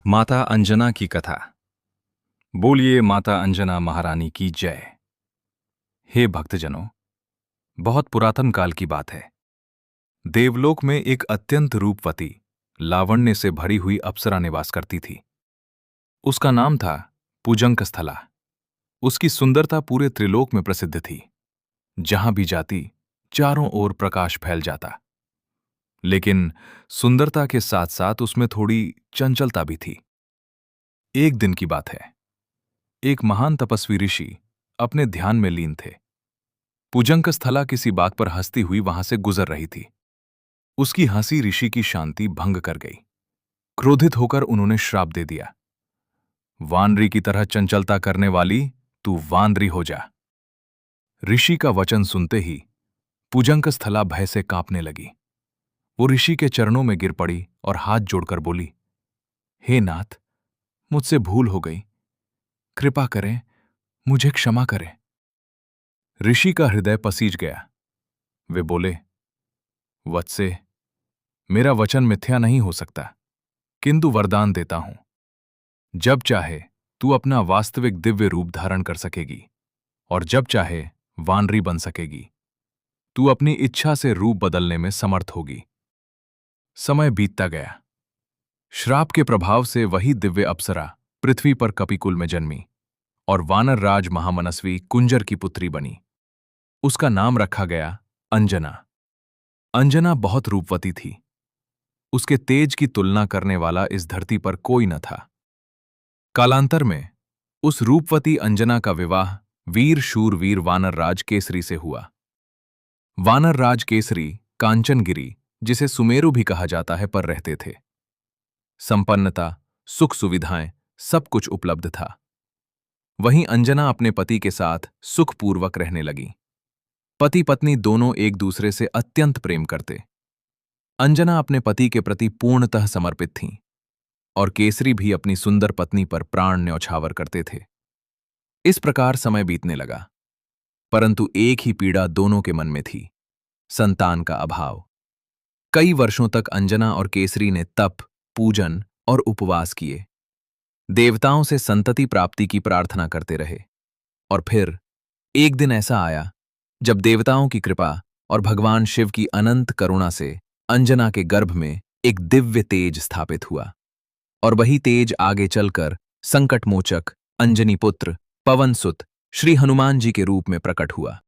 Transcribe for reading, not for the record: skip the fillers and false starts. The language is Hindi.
माता अंजना की कथा। बोलिए माता अंजना महारानी की जय। हे भक्तजनों, बहुत पुरातन काल की बात है। देवलोक में एक अत्यंत रूपवती, लावण्य से भरी हुई अप्सरा निवास करती थी। उसका नाम था पूजंक स्थला। उसकी सुंदरता पूरे त्रिलोक में प्रसिद्ध थी। जहां भी जाती, चारों ओर प्रकाश फैल जाता। लेकिन सुंदरता के साथ साथ उसमें थोड़ी चंचलता भी थी। एक दिन की बात है। एक महान तपस्वी ऋषि अपने ध्यान में लीन थे। पूजंक स्थला किसी बात पर हंसती हुई वहां से गुजर रही थी। उसकी हंसी ऋषि की शांति भंग कर गई। क्रोधित होकर उन्होंने श्राप दे दिया, वानरी की तरह चंचलता करने वाली, तू वानरी हो जा। ऋषि का वचन सुनते ही पूजंक स्थला भय से कांपने लगी। वो ऋषि के चरणों में गिर पड़ी और हाथ जोड़कर बोली, हे नाथ, मुझसे भूल हो गई, कृपा करें, मुझे क्षमा करें। ऋषि का हृदय पसीज गया। वे बोले, वत्से, मेरा वचन मिथ्या नहीं हो सकता, किंतु वरदान देता हूं। जब चाहे तू अपना वास्तविक दिव्य रूप धारण कर सकेगी और जब चाहे वानरी बन सकेगी। तू अपनी इच्छा से रूप बदलने में समर्थ होगी। समय बीतता गया। श्राप के प्रभाव से वही दिव्य अप्सरा पृथ्वी पर कपिकुल में जन्मी और वानर राज महामनस्वी कुंजर की पुत्री बनी। उसका नाम रखा गया अंजना। अंजना बहुत रूपवती थी। उसके तेज की तुलना करने वाला इस धरती पर कोई न था। कालांतर में उस रूपवती अंजना का विवाह वीर शूरवीर वानर राज केसरी से हुआ। वानर राज केसरी कांचनगिरी, जिसे सुमेरु भी कहा जाता है, पर रहते थे। संपन्नता, सुख सुविधाएं, सब कुछ उपलब्ध था। वहीं अंजना अपने पति के साथ सुखपूर्वक रहने लगी। पति पत्नी दोनों एक दूसरे से अत्यंत प्रेम करते। अंजना अपने पति के प्रति पूर्णतः समर्पित थीं और केसरी भी अपनी सुंदर पत्नी पर प्राण न्यौछावर करते थे। इस प्रकार समय बीतने लगा, परंतु एक ही पीड़ा दोनों के मन में थी, संतान का अभाव। कई वर्षों तक अंजना और केसरी ने तप, पूजन और उपवास किए। देवताओं से संतति प्राप्ति की प्रार्थना करते रहे। और फिर एक दिन ऐसा आया जब देवताओं की कृपा और भगवान शिव की अनंत करुणा से अंजना के गर्भ में एक दिव्य तेज स्थापित हुआ। और वही तेज आगे चलकर संकटमोचक, अंजनी पुत्र, पवन सुत, श्री हनुमान जी के रूप में प्रकट हुआ।